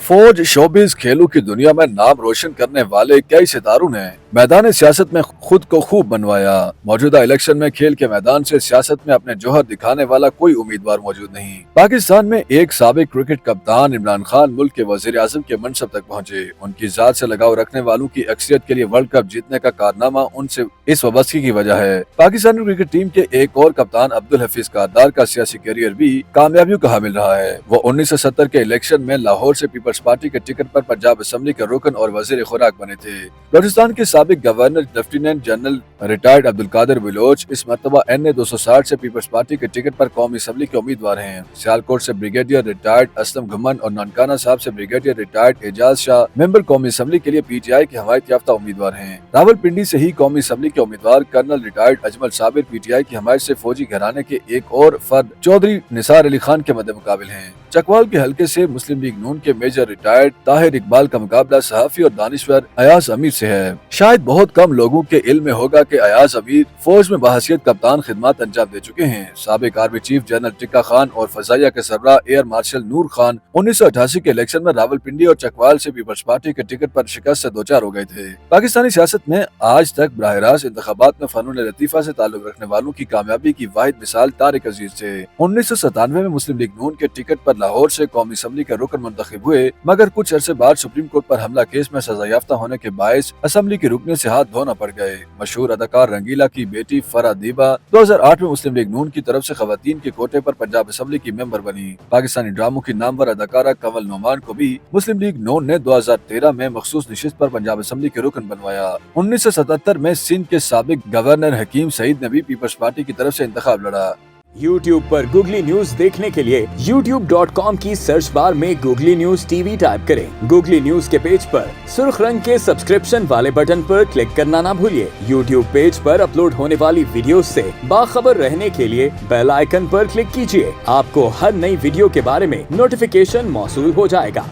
फौज, शोबिस, खेलों की दुनिया में नाम रोशन करने वाले कई सितारों ने मैदान सियासत में खुद को खूब बनवाया। मौजूदा इलेक्शन में खेल के मैदान से सियासत में अपने जौहर दिखाने वाला कोई उम्मीदवार मौजूद नहीं। पाकिस्तान में एक साबिक क्रिकेट कप्तान इमरान खान मुल्क के वजीर आजम के मनसब तक पहुंचे। उनकी जात से लगाव रखने वालों की अक्सरियत के लिए वर्ल्ड कप जीतने का कारनामा उनसे इस वाबस्तगी की वजह है। पाकिस्तानी क्रिकेट टीम के एक और कप्तान अब्दुल हफीज कारदार का सियासी करियर भी कामयाबियों का हामिल रहा है। वो 1970 के इलेक्शन में लाहौर से पीपल्स पार्टी के टिकट पर पंजाब असेंबली के रुकन और वजीर खुराक बने थे। बलूचिस्तान के साबिक governor lieutenant general retired Abdul Qadir Baloch इस मरतबा NA 260 से पीपल्स पार्टी के टिकट पर कौमी असेंबली के उम्मीदवार हैं। सियालकोट से ब्रिगेडियर रिटायर्ड असलम घुमन और ननकाना साहब से brigadier retired Ejaz Shah member कौमी असेंबली के लिए PTI के हमायत याफ्ता उम्मीदवार हैं। रावलपिंडी से ही कौमी असेंबली के उम्मीदवार colonel retired Ajmal Sabir PTI की हमायत से फौजी घराने के एक और फर्द चौधरी निसार अली खान के मद्दे मुकाबिल हैं। चकवाल के हलके से मुस्लिम लीग नून के मेजर रिटायर्ड ताहिर इकबाल का मुकाबला सहाफी और दानिश्वर अयाज अमीर से है। शायद बहुत कम लोगों के इल्म में होगा कि अयाज अमीर फौज में बहसियत कप्तान खिदमत अंजाम दे चुके हैं। साबिक army chief general tikka Khan और फजाइया के सरबराह एयर मार्शल नूर खान 1988 के इलेक्शन में रावलपिंडी और चकवाल से पीपल्स पार्टी के टिकट पर शिकस्त से दो चार हो गए थे। पाकिस्तानी सियासत में आज तक बराह रास्त इंतखाबात में फनून लतीफा से ताल्लुक रखने वालों की कामयाबी की वाहिद मिसाल तारिक अजीज थे। 1997 में मुस्लिम लीग नून के टिकट पर लाहौर से कौमी असेंबली के रुकन मुंतखब हुए, मगर कुछ अरसे बाद सुप्रीम कोर्ट पर हमला केस में सजा याफ्ता होने के बायस असेंबली के रुकने से हाथ धोना पड़ गए। मशहूर अदाकार रंगीला की बेटी फरा दीबा 2008 में मुस्लिम लीग नून की तरफ से खवातीन के कोटे पर पंजाब असेंबली की मेंबर बनी। पाकिस्तानी ड्रामों की नामवर अदाकारा कंवल नोमान को भी मुस्लिम लीग नून ने 2013 में मखसूस निशिस्त पर पंजाब असेंबली के रुकन बनवाया। 1977 में सिंध के साबिक गवर्नर हकीम सईद ने भी पीपल्स पार्टी की तरफ से इंतखाब लड़ा। YouTube पर गूगली न्यूज देखने के लिए youtube.com की सर्च बार में गूगली न्यूज TV टाइप करें। गूगली न्यूज के पेज पर सुर्ख रंग के सब्सक्रिप्शन वाले बटन पर क्लिक करना ना भूलिए। YouTube पेज पर अपलोड होने वाली वीडियो से बाखबर रहने के लिए बेल आइकन पर क्लिक कीजिए। आपको हर नई वीडियो के बारे में नोटिफिकेशन मौसूल हो जाएगा।